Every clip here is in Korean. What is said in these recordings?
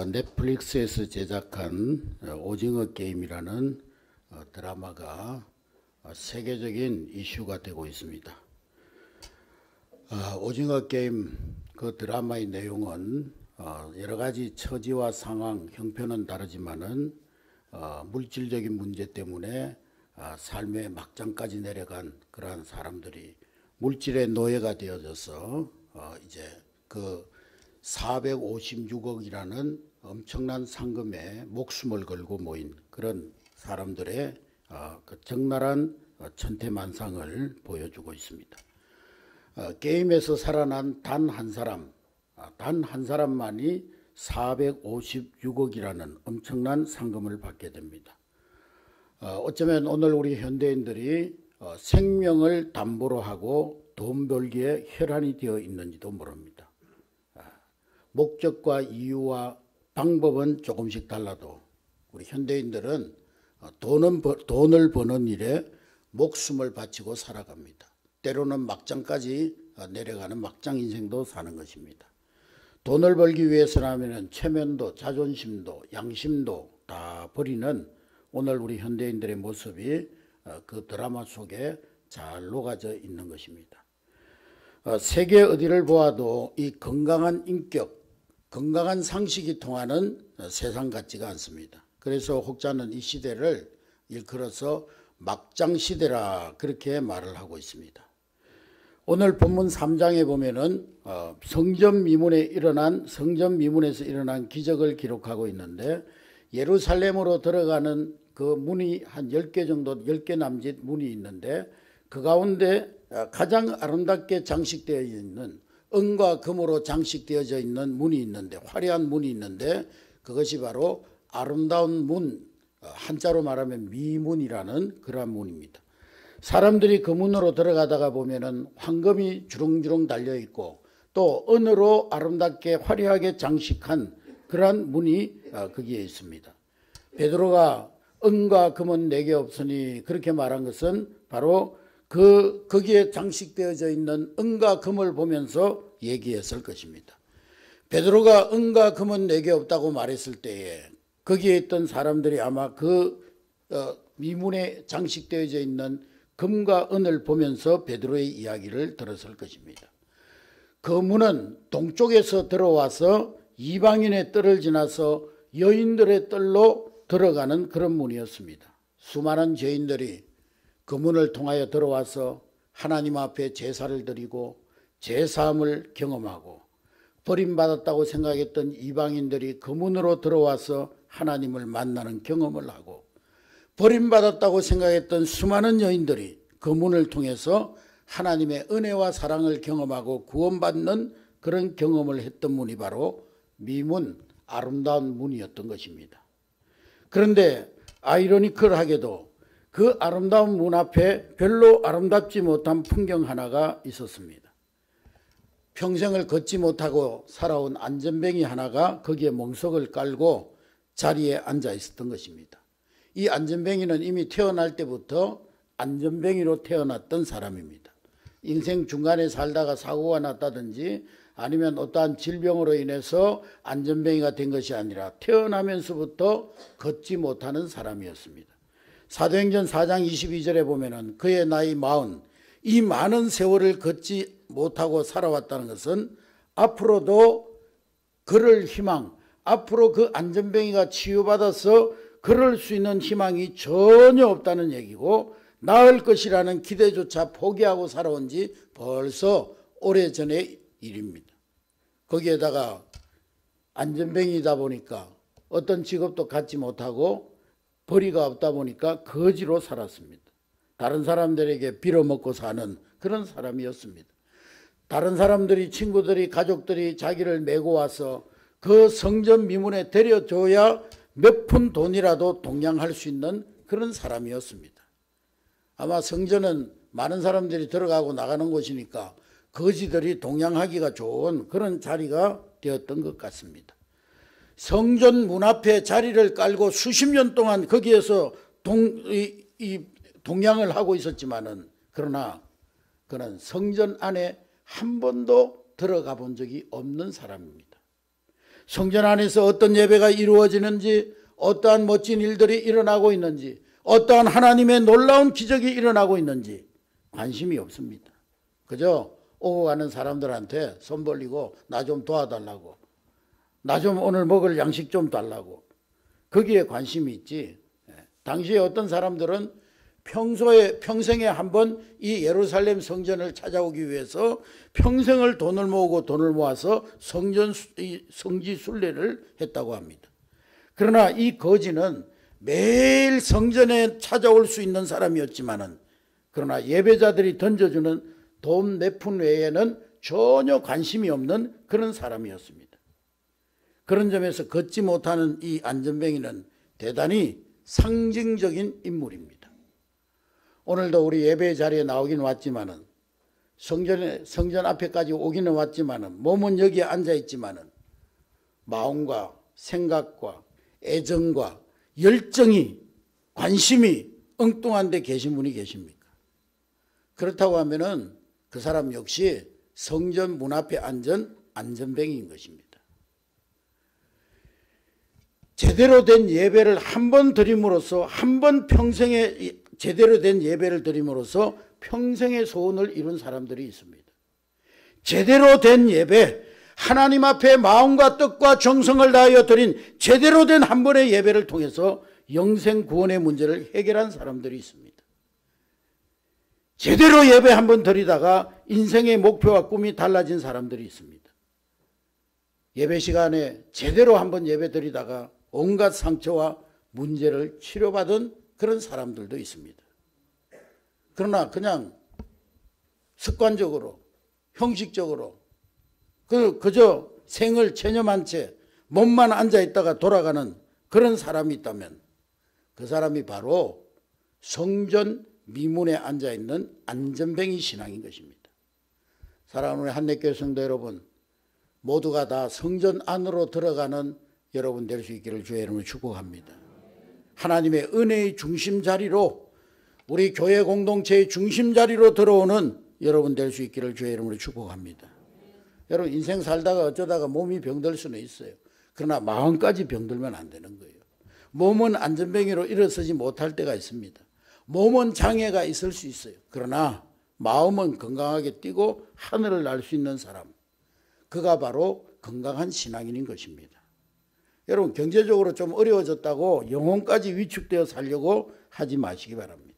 넷플릭스에서 제작한 오징어 게임이라는 드라마가 세계적인 이슈가 되고 있습니다. 오징어 게임 그 드라마의 내용은 여러 가지 처지와 상황, 형편은 다르지만은 물질적인 문제 때문에 삶의 막장까지 내려간 그러한 사람들이 물질의 노예가 되어져서 이제 그 456억이라는 엄청난 상금에 목숨을 걸고 모인 그런 사람들의 그 적나라한 천태만상을 보여주고 있습니다. 게임에서 살아난 단 한 사람, 단 한 사람만이 456억이라는 엄청난 상금을 받게 됩니다. 어쩌면 오늘 우리 현대인들이 생명을 담보로 하고 돈 벌기에 혈안이 되어 있는지도 모릅니다. 목적과 이유와 방법은 조금씩 달라도 우리 현대인들은 돈을 버는 일에 목숨을 바치고 살아갑니다. 때로는 막장까지 내려가는 막장 인생도 사는 것입니다. 돈을 벌기 위해서라면 체면도 자존심도 양심도 다 버리는 오늘 우리 현대인들의 모습이 그 드라마 속에 잘 녹아져 있는 것입니다. 세계 어디를 보아도 이 건강한 인격, 건강한 상식이 통하는 세상 같지가 않습니다. 그래서 혹자는 이 시대를 일컬어서 막장 시대라 그렇게 말을 하고 있습니다. 오늘 본문 3장에 보면은 성전 미문에서 일어난 기적을 기록하고 있는데, 예루살렘으로 들어가는 그 문이 한 10개 정도, 10개 남짓 문이 있는데, 그 가운데 가장 아름답게 장식되어 있는 은과 금으로 장식되어져 있는 문이 있는데, 화려한 문이 있는데, 그것이 바로 아름다운 문, 한자로 말하면 미문이라는 그러한 문입니다. 사람들이 그 문으로 들어가다가 보면은 황금이 주렁주렁 달려 있고 또 은으로 아름답게 화려하게 장식한 그러한 문이 거기에 있습니다. 베드로가 은과 금은 내게 없으니 그렇게 말한 것은 바로 거기에 장식되어져 있는 은과 금을 보면서 얘기했을 것입니다. 베드로가 은과 금은 내게 없다고 말했을 때에 거기에 있던 사람들이 아마 그 미문에 장식되어져 있는 금과 은을 보면서 베드로의 이야기를 들었을 것입니다. 그 문은 동쪽에서 들어와서 이방인의 뜰을 지나서 여인들의 뜰로 들어가는 그런 문이었습니다. 수많은 죄인들이 그 문을 통하여 들어와서 하나님 앞에 제사를 드리고 제사함을 경험하고, 버림받았다고 생각했던 이방인들이 그 문으로 들어와서 하나님을 만나는 경험을 하고, 버림받았다고 생각했던 수많은 여인들이 그 문을 통해서 하나님의 은혜와 사랑을 경험하고 구원받는 그런 경험을 했던 문이 바로 미문, 아름다운 문이었던 것입니다. 그런데 아이러니컬하게도 그 아름다운 문 앞에 별로 아름답지 못한 풍경 하나가 있었습니다. 평생을 걷지 못하고 살아온 안전뱅이 하나가 거기에 멍석을 깔고 자리에 앉아 있었던 것입니다. 이 안전뱅이는 이미 태어날 때부터 안전뱅이로 태어났던 사람입니다. 인생 중간에 살다가 사고가 났다든지 아니면 어떠한 질병으로 인해서 안전뱅이가 된 것이 아니라 태어나면서부터 걷지 못하는 사람이었습니다. 사도행전 4장 22절에 보면은 그의 나이 40, 이 많은 세월을 걷지 못하고 살아왔다는 것은 앞으로도 그럴 희망, 앞으로 그 안전뱅이가 치유받아서 그럴 수 있는 희망이 전혀 없다는 얘기고, 나을 것이라는 기대조차 포기하고 살아온 지 벌써 오래전의 일입니다. 거기에다가 안전뱅이다 보니까 어떤 직업도 갖지 못하고 벌이가 없다 보니까 거지로 살았습니다. 다른 사람들에게 빌어먹고 사는 그런 사람이었습니다. 다른 사람들이, 친구들이, 가족들이 자기를 메고 와서 그 성전 미문에 데려줘야 몇 푼 돈이라도 동양할 수 있는 그런 사람이었습니다. 아마 성전은 많은 사람들이 들어가고 나가는 곳이니까 거지들이 동양하기가 좋은 그런 자리가 되었던 것 같습니다. 성전 문 앞에 자리를 깔고 수십 년 동안 거기에서 동양을 하고 있었지만은, 그러나 그는 성전 안에 한 번도 들어가 본 적이 없는 사람입니다. 성전 안에서 어떤 예배가 이루어지는지, 어떠한 멋진 일들이 일어나고 있는지, 어떠한 하나님의 놀라운 기적이 일어나고 있는지 관심이 없습니다. 그저 오고 가는 사람들한테 손 벌리고 나 좀 도와달라고, 나 좀 오늘 먹을 양식 좀 달라고, 거기에 관심이 있지. 당시에 어떤 사람들은 평생에 한 번 이 예루살렘 성전을 찾아오기 위해서 평생을 돈을 모으고 돈을 모아서 성지 순례를 했다고 합니다. 그러나 이 거지는 매일 성전에 찾아올 수 있는 사람이었지만은, 그러나 예배자들이 던져주는 돈 몇 푼 외에는 전혀 관심이 없는 그런 사람이었습니다. 그런 점에서 걷지 못하는 이 안전뱅이는 대단히 상징적인 인물입니다. 오늘도 우리 예배 자리에 나오긴 왔지만은, 성전 앞에까지 오기는 왔지만은, 몸은 여기에 앉아 있지만은 마음과 생각과 애정과 열정이, 관심이 엉뚱한 데 계신 분이 계십니까? 그렇다고 하면은 그 사람 역시 성전 문 앞에 앉은 안전뱅이인 것입니다. 제대로 된 예배를 한 번 드림으로써, 평생에 제대로 된 예배를 드림으로써 평생의 소원을 이룬 사람들이 있습니다. 제대로 된 예배, 하나님 앞에 마음과 뜻과 정성을 다하여 드린 제대로 된 한 번의 예배를 통해서 영생 구원의 문제를 해결한 사람들이 있습니다. 제대로 예배 한 번 드리다가 인생의 목표와 꿈이 달라진 사람들이 있습니다. 예배 시간에 제대로 한 번 예배 드리다가 온갖 상처와 문제를 치료받은 그런 사람들도 있습니다. 그러나 그냥 습관적으로, 형식적으로 그저 생을 체념한 채 몸만 앉아있다가 돌아가는 그런 사람이 있다면 그 사람이 바로 성전 미문에 앉아있는 안전뱅이 신앙인 것입니다. 사랑하는 우리 한내교회 성도 여러분, 모두가 다 성전 안으로 들어가는 여러분 될 수 있기를 주의 이름으로 축복합니다. 하나님의 은혜의 중심 자리로, 우리 교회 공동체의 중심 자리로 들어오는 여러분 될 수 있기를 주의 이름으로 축복합니다. 여러분, 인생 살다가 어쩌다가 몸이 병들 수는 있어요. 그러나 마음까지 병들면 안 되는 거예요. 몸은 안전뱅이로 일어서지 못할 때가 있습니다. 몸은 장애가 있을 수 있어요. 그러나 마음은 건강하게 뛰고 하늘을 날 수 있는 사람, 그가 바로 건강한 신앙인인 것입니다. 여러분, 경제적으로 좀 어려워졌다고 영혼까지 위축되어 살려고 하지 마시기 바랍니다.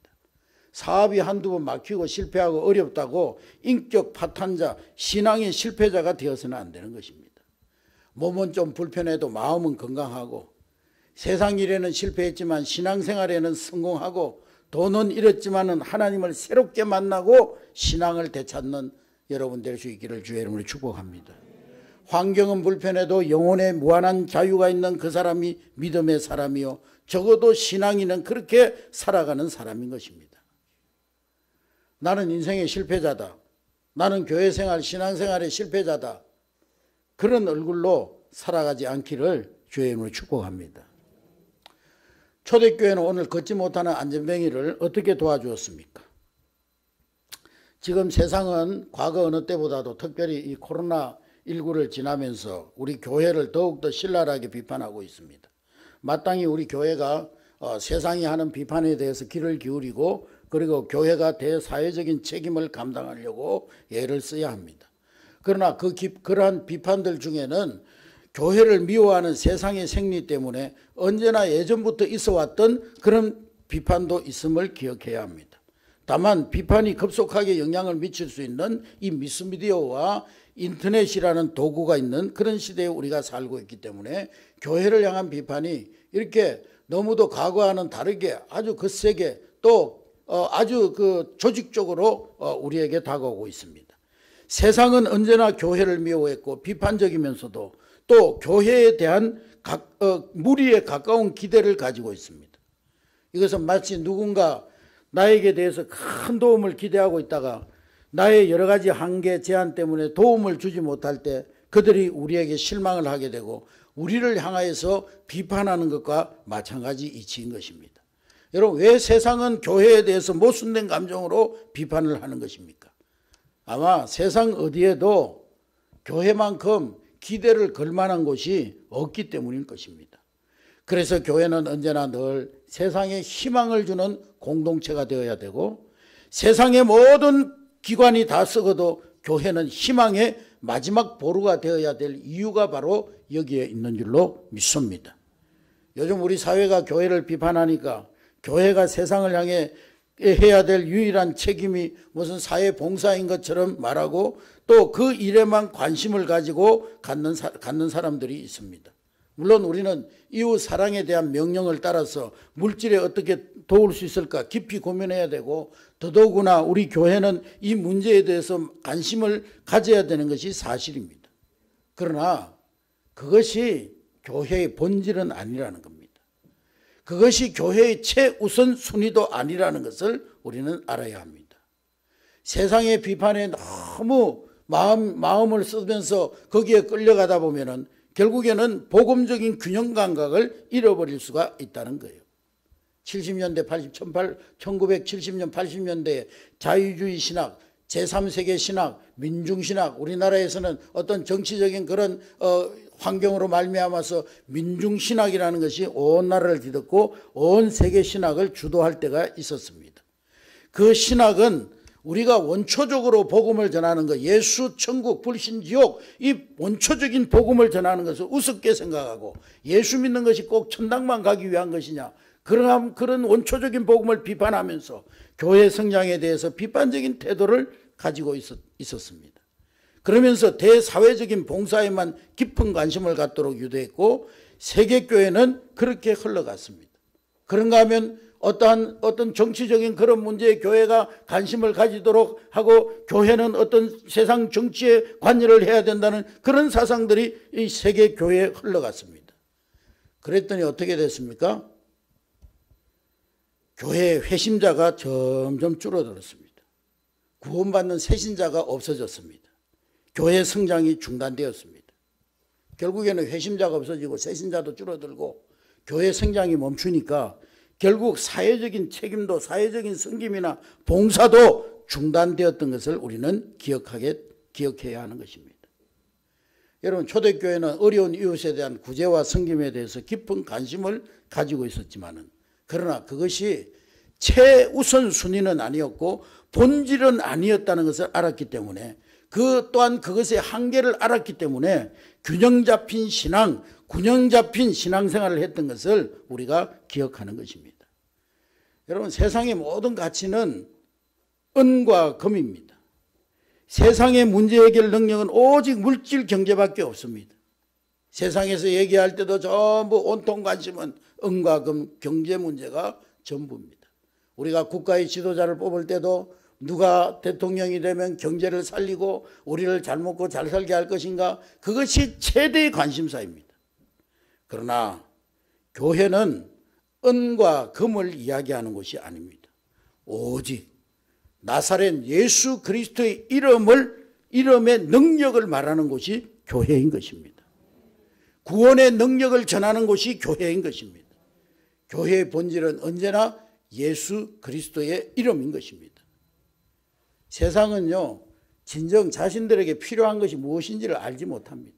사업이 한두 번 막히고 실패하고 어렵다고 인격 파탄자, 신앙의 실패자가 되어서는 안 되는 것입니다. 몸은 좀 불편해도 마음은 건강하고, 세상 일에는 실패했지만 신앙생활에는 성공하고, 돈은 잃었지만은 하나님을 새롭게 만나고 신앙을 되찾는 여러분 될 수 있기를 주의 이름으로 축복합니다. 환경은 불편해도 영혼에 무한한 자유가 있는 그 사람이 믿음의 사람이요, 적어도 신앙인은 그렇게 살아가는 사람인 것입니다. 나는 인생의 실패자다, 나는 교회생활, 신앙생활의 실패자다, 그런 얼굴로 살아가지 않기를 주의 이름으로 축복합니다. 초대교회는 오늘 걷지 못하는 안전뱅이를 어떻게 도와주었습니까? 지금 세상은 과거 어느 때보다도 특별히 이 코로나19를 지나면서 우리 교회를 더욱더 신랄하게 비판하고 있습니다. 마땅히 우리 교회가 세상이 하는 비판에 대해서 귀를 기울이고, 그리고 교회가 대사회적인 책임을 감당하려고 애를 써야 합니다. 그러나 그러한 비판들 중에는 교회를 미워하는 세상의 생리 때문에 언제나 예전부터 있어 왔던 그런 비판도 있음을 기억해야 합니다. 다만 비판이 급속하게 영향을 미칠 수 있는 이 미스미디어와 인터넷이라는 도구가 있는 그런 시대에 우리가 살고 있기 때문에 교회를 향한 비판이 이렇게 너무도 과거와는 다르게 아주 거세게 또 아주 조직적으로 우리에게 다가오고 있습니다. 세상은 언제나 교회를 미워했고 비판적이면서도 또 교회에 대한 무리에 가까운 기대를 가지고 있습니다. 이것은 마치 누군가 나에게 대해서 큰 도움을 기대하고 있다가 나의 여러 가지 한계, 제한 때문에 도움을 주지 못할 때 그들이 우리에게 실망을 하게 되고 우리를 향하여서 비판하는 것과 마찬가지 이치인 것입니다. 여러분, 왜 세상은 교회에 대해서 모순된 감정으로 비판을 하는 것입니까? 아마 세상 어디에도 교회만큼 기대를 걸 만한 곳이 없기 때문일 것입니다. 그래서 교회는 언제나 늘 세상에 희망을 주는 공동체가 되어야 되고, 세상의 모든 기관이 다 썩어도 교회는 희망의 마지막 보루가 되어야 될 이유가 바로 여기에 있는 줄로 믿습니다. 요즘 우리 사회가 교회를 비판하니까 교회가 세상을 향해 해야 될 유일한 책임이 무슨 사회 봉사인 것처럼 말하고 또 그 일에만 관심을 가지고 갖는 사람들이 있습니다. 물론 우리는 이웃 사랑에 대한 명령을 따라서 물질에 어떻게 도울 수 있을까 깊이 고민해야 되고, 더더구나 우리 교회는 이 문제에 대해서 관심을 가져야 되는 것이 사실입니다. 그러나 그것이 교회의 본질은 아니라는 겁니다. 그것이 교회의 최우선 순위도 아니라는 것을 우리는 알아야 합니다. 세상의 비판에 너무 마음을 쓰면서 거기에 끌려가다 보면은 결국에는 복음적인 균형 감각을 잃어버릴 수가 있다는 거예요. 70년대, 1970년, 80년대에 자유주의 신학, 제3세계 신학, 민중신학, 우리나라에서는 어떤 정치적인 그런 환경으로 말미암아서 민중신학이라는 것이 온 나라를 뒤덮고 온 세계 신학을 주도할 때가 있었습니다. 그 신학은 우리가 원초적으로 복음을 전하는 것, 예수, 천국, 불신, 지옥, 이 원초적인 복음을 전하는 것을 우습게 생각하고 예수 믿는 것이 꼭 천당만 가기 위한 것이냐, 그런 원초적인 복음을 비판하면서 교회 성장에 대해서 비판적인 태도를 가지고 있었습니다. 그러면서 대사회적인 봉사에만 깊은 관심을 갖도록 유도했고, 세계교회는 그렇게 흘러갔습니다. 그런가 하면 어떤 정치적인 그런 문제에 교회가 관심을 가지도록 하고, 교회는 어떤 세상 정치에 관여를 해야 된다는 그런 사상들이 이 세계교회에 흘러갔습니다. 그랬더니 어떻게 됐습니까? 교회의 회심자가 점점 줄어들었습니다. 구원받는 새신자가 없어졌습니다. 교회 성장이 중단되었습니다. 결국에는 회심자가 없어지고 새신자도 줄어들고 교회 성장이 멈추니까 결국 사회적인 책임도, 사회적인 섬김이나 봉사도 중단되었던 것을 우리는 기억해야 하는 것입니다. 여러분, 초대교회는 어려운 이웃에 대한 구제와 섬김에 대해서 깊은 관심을 가지고 있었지만은, 그러나 그것이 최우선 순위는 아니었고 본질은 아니었다는 것을 알았기 때문에, 그 또한 그것의 한계를 알았기 때문에 균형 잡힌 신앙생활을 했던 것을 우리가 기억하는 것입니다. 여러분, 세상의 모든 가치는 은과 금입니다. 세상의 문제 해결 능력은 오직 물질 경제밖에 없습니다. 세상에서 얘기할 때도 전부 온통 관심은 은과 금, 경제 문제가 전부입니다. 우리가 국가의 지도자를 뽑을 때도 누가 대통령이 되면 경제를 살리고 우리를 잘 먹고 잘 살게 할 것인가, 그것이 최대의 관심사입니다. 그러나 교회는 은과 금을 이야기하는 것이 아닙니다. 오직 나사렛 예수 그리스도의 이름의 능력을 말하는 것이 교회인 것입니다. 구원의 능력을 전하는 것이 교회인 것입니다. 교회의 본질은 언제나 예수 그리스도의 이름인 것입니다. 세상은요, 진정 자신들에게 필요한 것이 무엇인지를 알지 못합니다.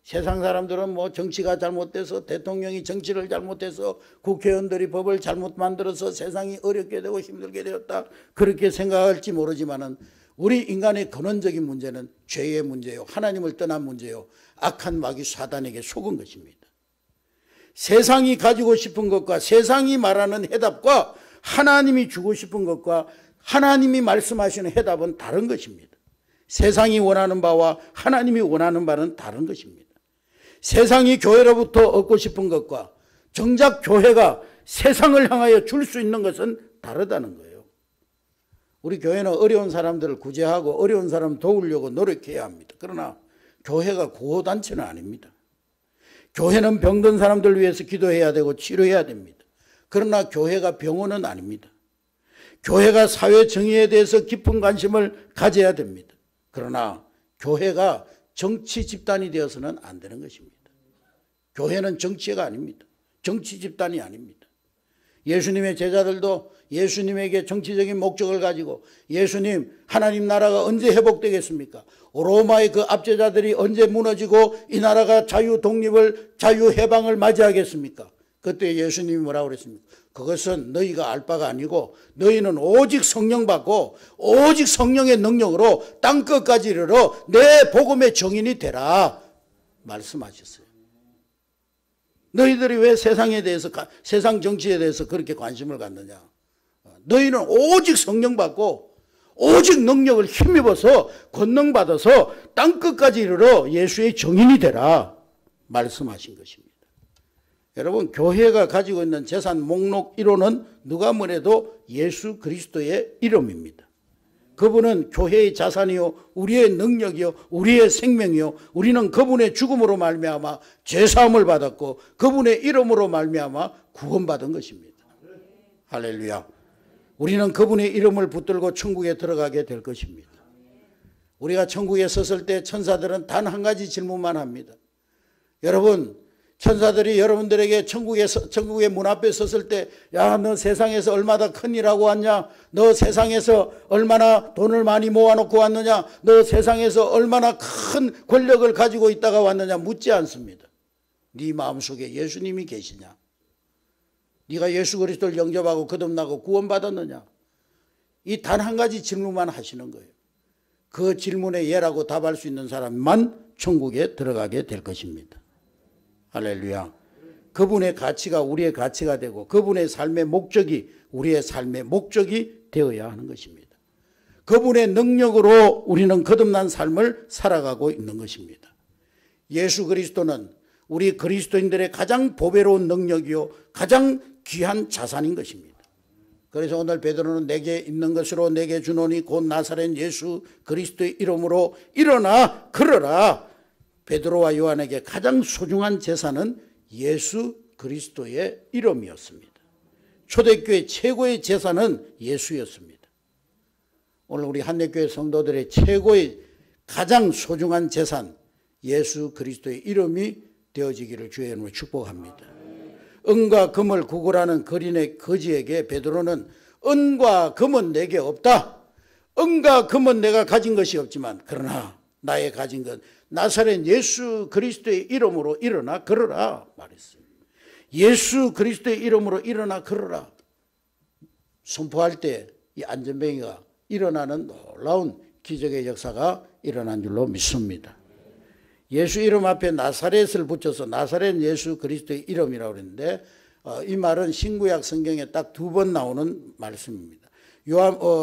세상 사람들은 뭐 정치가 잘못돼서, 대통령이 정치를 잘못해서, 국회의원들이 법을 잘못 만들어서 세상이 어렵게 되고 힘들게 되었다, 그렇게 생각할지 모르지만은 우리 인간의 근원적인 문제는 죄의 문제요, 하나님을 떠난 문제요, 악한 마귀 사단에게 속은 것입니다. 세상이 가지고 싶은 것과 세상이 말하는 해답과 하나님이 주고 싶은 것과 하나님이 말씀하시는 해답은 다른 것입니다. 세상이 원하는 바와 하나님이 원하는 바는 다른 것입니다. 세상이 교회로부터 얻고 싶은 것과 정작 교회가 세상을 향하여 줄 수 있는 것은 다르다는 거예요. 우리 교회는 어려운 사람들을 구제하고 어려운 사람 도우려고 노력해야 합니다. 그러나 교회가 구호단체는 아닙니다. 교회는 병든 사람들 위해서 기도해야 되고 치료해야 됩니다. 그러나 교회가 병원은 아닙니다. 교회가 사회 정의에 대해서 깊은 관심을 가져야 됩니다. 그러나 교회가 정치 집단이 되어서는 안 되는 것입니다. 교회는 정치가 아닙니다. 정치 집단이 아닙니다. 예수님의 제자들도 예수님에게 정치적인 목적을 가지고 예수님 하나님 나라가 언제 회복되겠습니까? 로마의 그 압제자들이 언제 무너지고 이 나라가 자유 독립을 자유 해방을 맞이하겠습니까? 그때 예수님이 뭐라고 그랬습니까? 그것은 너희가 알 바가 아니고 너희는 오직 성령 받고 오직 성령의 능력으로 땅끝까지 이르러 내 복음의 증인이 되라 말씀하셨어요. 너희들이 왜 세상에 대해서 세상 정치에 대해서 그렇게 관심을 갖느냐? 너희는 오직 성령 받고 오직 능력을 힘입어서 권능 받아서 땅끝까지 이르러 예수의 증인이 되라 말씀하신 것입니다. 여러분, 교회가 가지고 있는 재산 목록 1호는 누가 뭐래도 예수 그리스도의 이름입니다. 그분은 교회의 자산이요 우리의 능력이요 우리의 생명이요 우리는 그분의 죽음으로 말미암아 죄사함을 받았고 그분의 이름으로 말미암아 구원받은 것입니다. 할렐루야. 우리는 그분의 이름을 붙들고 천국에 들어가게 될 것입니다. 우리가 천국에 섰을 때 천사들은 단 한 가지 질문만 합니다. 여러분, 천사들이 여러분들에게 천국의 문 앞에 섰을 때, 야, 너 세상에서 얼마나 큰 일하고 왔냐? 너 세상에서 얼마나 돈을 많이 모아놓고 왔느냐? 너 세상에서 얼마나 큰 권력을 가지고 있다가 왔느냐? 묻지 않습니다. 네 마음속에 예수님이 계시냐? 네가 예수 그리스도를 영접하고 거듭나고 구원받았느냐? 이 단 한 가지 질문만 하시는 거예요. 그 질문에 예라고 답할 수 있는 사람만 천국에 들어가게 될 것입니다. 할렐루야. 그분의 가치가 우리의 가치가 되고 그분의 삶의 목적이 우리의 삶의 목적이 되어야 하는 것입니다. 그분의 능력으로 우리는 거듭난 삶을 살아가고 있는 것입니다. 예수 그리스도는 우리 그리스도인들의 가장 보배로운 능력이요 가장 귀한 자산인 것입니다. 그래서 오늘 베드로는 내게 있는 것으로 내게 주노니 곧 나사렛 예수 그리스도의 이름으로 일어나 걸어라. 베드로와 요한에게 가장 소중한 재산은 예수 그리스도의 이름이었습니다. 초대교회 최고의 재산은 예수였습니다. 오늘 우리 한례교회 성도들의 최고의 가장 소중한 재산 예수 그리스도의 이름이 되어지기를 주의 이름으로 축복합니다. 은과 금을 구걸하는 거린의 거지에게 베드로는 은과 금은 내게 없다. 은과 금은 내가 가진 것이 없지만 그러나 나의 가진 것 나사렛 예수 그리스도의 이름으로 일어나 걸어라 말했어요. 예수 그리스도의 이름으로 일어나 걸어라 선포할 때 이 안전뱅이가 일어나는 놀라운 기적의 역사가 일어난 줄로 믿습니다. 예수 이름 앞에 나사렛을 붙여서 나사렛 예수 그리스도의 이름이라고 그랬는데 이 말은 신구약 성경에 딱 2번 나오는 말씀입니다.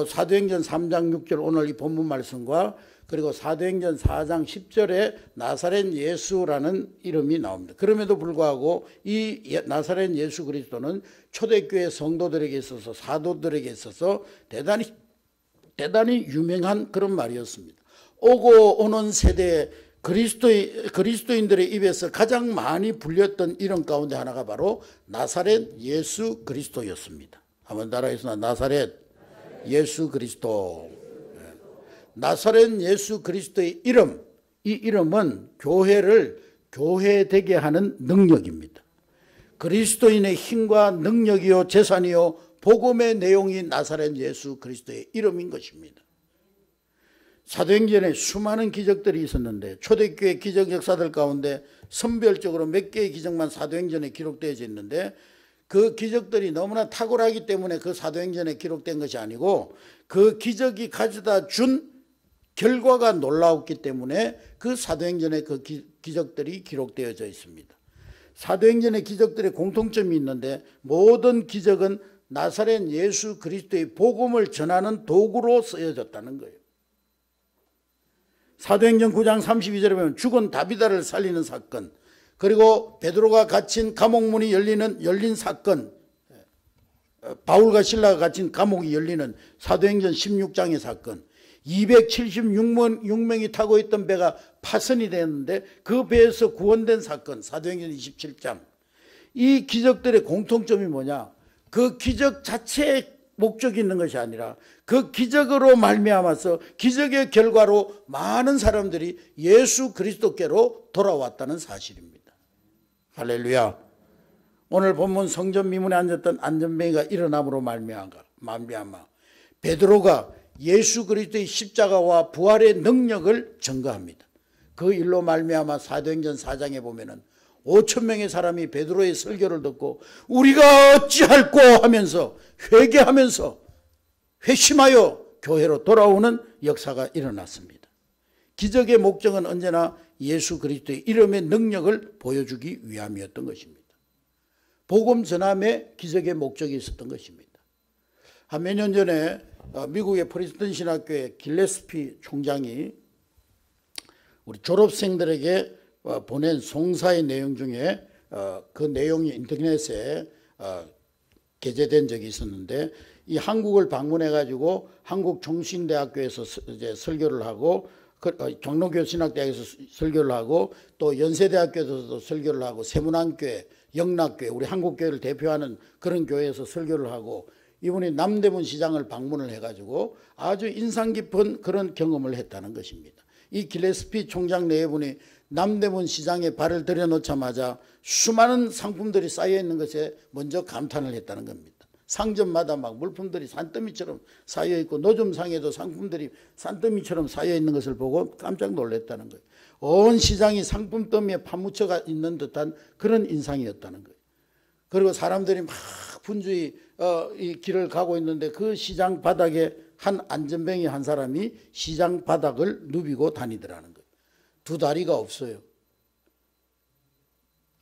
사도행전 3장 6절 오늘 이 본문 말씀과 그리고 사도행전 4장 10절에 나사렛 예수라는 이름이 나옵니다. 그럼에도 불구하고 이 나사렛 예수 그리스도는 초대교회 성도들에게 있어서 사도들에게 있어서 대단히 유명한 그런 말이었습니다. 오고 오는 세대에 그리스도인들의 입에서 가장 많이 불렸던 이름 가운데 하나가 바로 나사렛 예수 그리스도였습니다. 한번 따라해서 나사렛 예수 그리스도. 나사렛 예수 그리스도의 이름, 이 이름은 교회를 교회되게 하는 능력입니다. 그리스도인의 힘과 능력이요 재산이요 복음의 내용이 나사렛 예수 그리스도의 이름인 것입니다. 사도행전에 수많은 기적들이 있었는데 초대교회 기적 역사들 가운데 선별적으로 몇 개의 기적만 사도행전에 기록되어 있는데 그 기적들이 너무나 탁월하기 때문에 그 사도행전에 기록된 것이 아니고 그 기적이 가져다 준 결과가 놀라웠기 때문에 그 사도행전에 그 기적들이 기록되어져 있습니다. 사도행전의 기적들의 공통점이 있는데 모든 기적은 나사렛 예수 그리스도의 복음을 전하는 도구로 쓰여졌다는 거예요. 사도행전 9장 32절에 보면 죽은 다비다를 살리는 사건, 그리고 베드로가 갇힌 감옥문이 열린 사건, 바울과 신라가 갇힌 감옥이 열리는 사도행전 16장의 사건, 276명이 타고 있던 배가 파선이 되었는데 그 배에서 구원된 사건, 사도행전 27장. 이 기적들의 공통점이 뭐냐? 그 기적 자체에 목적이 있는 것이 아니라 그 기적으로 말미암아서 기적의 결과로 많은 사람들이 예수 그리스도께로 돌아왔다는 사실입니다. 할렐루야. 오늘 본문 성전 미문에 앉았던 안전뱅이가 일어남으로 말미암아 베드로가 예수 그리스도의 십자가와 부활의 능력을 증거합니다. 그 일로 말미암아 사도행전 4장에 보면은 5천 명의 사람이 베드로의 설교를 듣고 우리가 어찌할꼬 하면서 회개하면서 회심하여 교회로 돌아오는 역사가 일어났습니다. 기적의 목적은 언제나 예수 그리스도의 이름의 능력을 보여주기 위함이었던 것입니다. 복음 전함에 기적의 목적이 있었던 것입니다. 한 몇 년 전에 미국의 프리스턴 신학교의 길레스피 총장이 우리 졸업생들에게 보낸 송사의 내용 중에 그 내용이 인터넷에 게재된 적이 있었는데, 이 한국을 방문해 가지고 한국 종신대학교에서 이제 설교를 하고 종로교 신학대학에서 설교를 하고 또 연세대학교에서도 설교를 하고 세문안교회, 영락교회, 우리 한국교회를 대표하는 그런 교회에서 설교를 하고, 이분이 남대문 시장을 방문을 해가지고 아주 인상 깊은 그런 경험을 했다는 것입니다. 이 길레스피 총장 내분이 남대문 시장에 발을 들여놓자마자 수많은 상품들이 쌓여있는 것에 먼저 감탄을 했다는 겁니다. 상점마다 막 물품들이 산더미처럼 쌓여있고 노점상에도 상품들이 산더미처럼 쌓여있는 것을 보고 깜짝 놀랐다는 거예요. 온 시장이 상품 더미에 파묻혀 있는 듯한 그런 인상이었다는 거예요. 그리고 사람들이 막 분주히 이 길을 가고 있는데 그 시장 바닥에 한 안전뱅이 한 사람이 시장 바닥을 누비고 다니더라는 거예요. 두 다리가 없어요.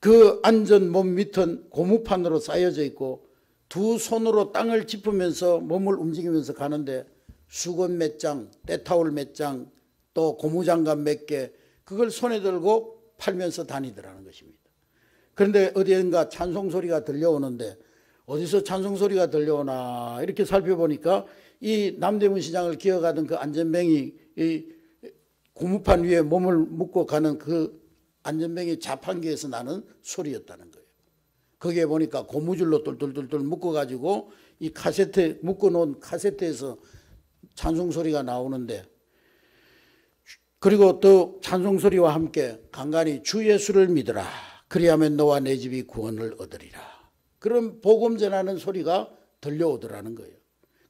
그 앉은 몸 밑은 고무판으로 쌓여져 있고 두 손으로 땅을 짚으면서 몸을 움직이면서 가는데 수건 몇 장, 때타올 몇 장, 또 고무장갑 몇 개, 그걸 손에 들고 팔면서 다니더라는 것입니다. 그런데 어디엔가 찬송 소리가 들려오는데 어디서 찬송 소리가 들려오나 이렇게 살펴보니까 이 남대문 시장을 기어가던 그 안전뱅이 이 고무판 위에 몸을 묶고 가는 그 안전뱅이 자판기에서 나는 소리였다는 거예요. 거기에 보니까 고무줄로 똘똘똘똘 묶어가지고 이 카세트 묶어놓은 카세트에서 찬송 소리가 나오는데, 그리고 또 찬송 소리와 함께 간간히 주 예수를 믿으라 그리하면 너와 내 집이 구원을 얻으리라, 그런 복음 전하는 소리가 들려오더라는 거예요.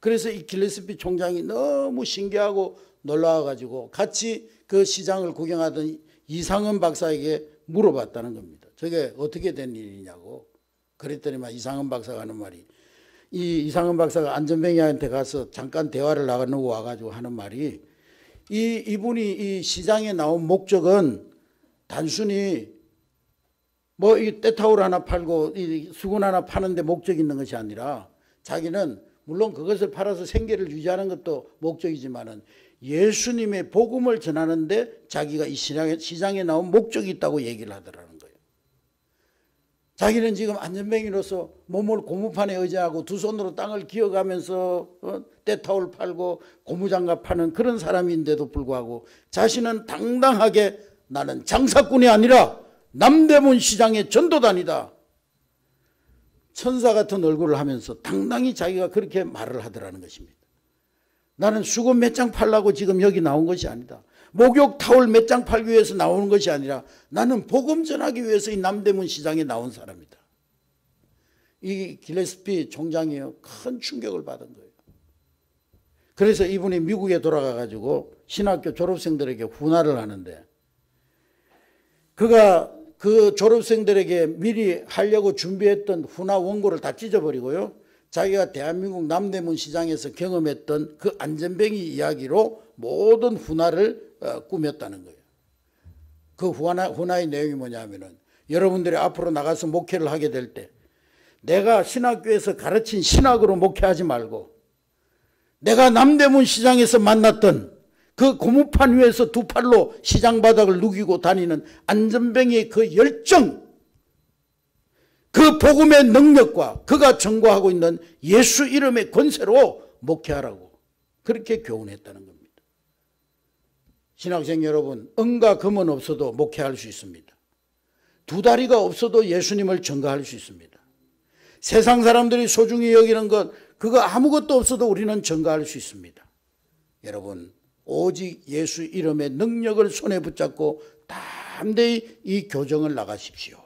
그래서 이 길레스피 총장이 너무 신기하고 놀라워가지고 같이 그 시장을 구경하던 이상은 박사에게 물어봤다는 겁니다. 저게 어떻게 된 일이냐고. 그랬더니만 이상은 박사가 하는 말이, 이 이상은 박사가 안전뱅이한테 가서 잠깐 대화를 나누고 와가지고 하는 말이, 이분이 이 시장에 나온 목적은 단순히 뭐 이 때타올 하나 팔고 이 수건 하나 파는데 목적이 있는 것이 아니라, 자기는 물론 그것을 팔아서 생계를 유지하는 것도 목적이지만은 예수님의 복음을 전하는데 자기가 이 시장에 나온 목적이 있다고 얘기를 하더라는 거예요. 자기는 지금 안전뱅이로서 몸을 고무판에 의지하고 두 손으로 땅을 기어가면서 때타올 팔고 고무장갑 파는 그런 사람인데도 불구하고 자신은 당당하게 나는 장사꾼이 아니라 남대문 시장의 전도단이다, 천사 같은 얼굴을 하면서 당당히 자기가 그렇게 말을 하더라는 것입니다. 나는 수건 몇 장 팔라고 지금 여기 나온 것이 아니다. 목욕 타올 몇 장 팔기 위해서 나오는 것이 아니라 나는 복음 전하기 위해서 이 남대문 시장에 나온 사람이다. 이 길레스피 총장이 큰 충격을 받은 거예요. 그래서 이분이 미국에 돌아가 가지고 신학교 졸업생들에게 훈화를 하는데, 그가 그 졸업생들에게 미리 하려고 준비했던 훈화 원고를 다 찢어버리고요, 자기가 대한민국 남대문 시장에서 경험했던 그 안전뱅이 이야기로 모든 훈화를 꾸몄다는 거예요. 그 훈화의 내용이 뭐냐면은, 여러분들이 앞으로 나가서 목회를 하게 될 때 내가 신학교에서 가르친 신학으로 목회하지 말고 내가 남대문 시장에서 만났던 그 고무판 위에서 두 팔로 시장 바닥을 누기고 다니는 안전뱅이의 그 열정, 그 복음의 능력과 그가 전거하고 있는 예수 이름의 권세로 목회하라고 그렇게 교훈했다는 겁니다. 신학생 여러분, 은과 금은 없어도 목회할 수 있습니다. 두 다리가 없어도 예수님을 전가할 수 있습니다. 세상 사람들이 소중히 여기는 것, 그거 아무것도 없어도 우리는 전가할 수 있습니다. 여러분, 오직 예수 이름의 능력을 손에 붙잡고 담대히 이 교정을 나가십시오.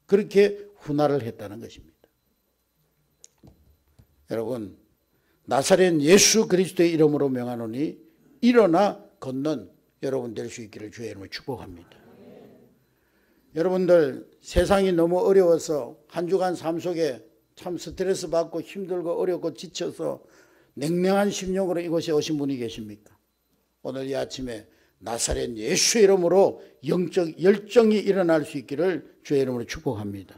그렇게 hun화를 했다는 것입니다. 여러분, 나사렛 예수 그리스도의 이름으로 명하노니 일어나 걷는 여러분 될 수 있기를 주의 이름으로 축복합니다. 여러분들 세상이 너무 어려워서 한 주간 삶 속에 참 스트레스 받고 힘들고 어렵고 지쳐서 냉랭한 심령으로 이곳에 오신 분이 계십니까? 오늘 이 아침에 나사렛 예수 이름으로 영적 열정이 일어날 수 있기를 주의 이름으로 축복합니다.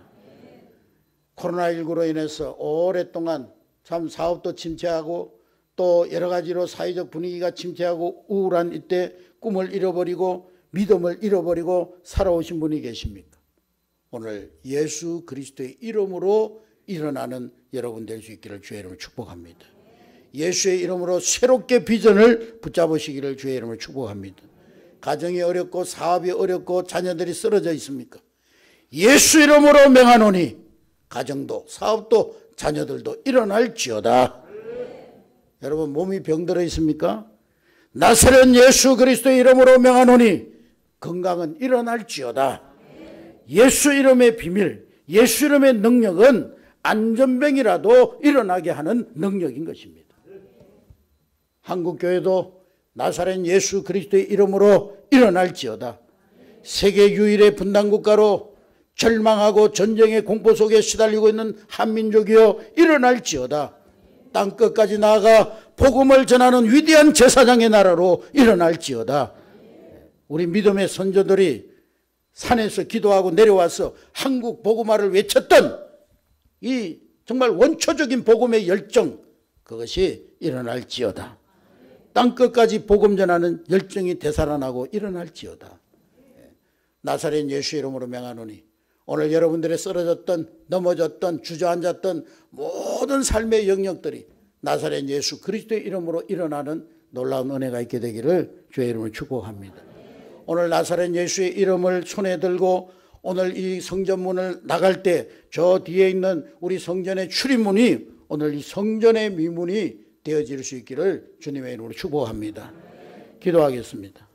코로나19로 인해서 오랫동안 참 사업도 침체하고 또 여러 가지로 사회적 분위기가 침체하고 우울한 이때 꿈을 잃어버리고 믿음을 잃어버리고 살아오신 분이 계십니까? 오늘 예수 그리스도의 이름으로 일어나는 여러분 될 수 있기를 주의 이름으로 축복합니다. 예수의 이름으로 새롭게 비전을 붙잡으시기를 주의 이름으로 축복합니다. 가정이 어렵고 사업이 어렵고 자녀들이 쓰러져 있습니까? 예수 이름으로 명하노니 가정도 사업도 자녀들도 일어날지어다. 여러분 몸이 병들어 있습니까? 나사렛 예수 그리스도의 이름으로 명하노니 건강은 일어날지어다. 예수 이름의 비밀, 예수 이름의 능력은 안전병이라도 일어나게 하는 능력인 것입니다. 한국교회도 나사렛 예수 그리스도의 이름으로 일어날지어다. 세계 유일의 분단국가로 절망하고 전쟁의 공포 속에 시달리고 있는 한민족이여 일어날지어다. 땅끝까지 나아가 복음을 전하는 위대한 제사장의 나라로 일어날지어다. 우리 믿음의 선조들이 산에서 기도하고 내려와서 한국 복음화를 외쳤던 이 정말 원초적인 복음의 열정, 그것이 일어날지어다. 땅끝까지 복음 전하는 열정이 되살아나고 일어날지어다. 나사렛 예수 이름으로 명하노니 오늘 여러분들의 쓰러졌던 넘어졌던 주저앉았던 모든 삶의 영역들이 나사렛 예수 그리스도의 이름으로 일어나는 놀라운 은혜가 있게 되기를 주의 이름으로 축복합니다. 오늘 나사렛 예수의 이름을 손에 들고 오늘 이 성전문을 나갈 때 저 뒤에 있는 우리 성전의 출입문이 오늘 이 성전의 미문이 되어질 수 있기를 주님의 이름으로 축복합니다. 기도하겠습니다.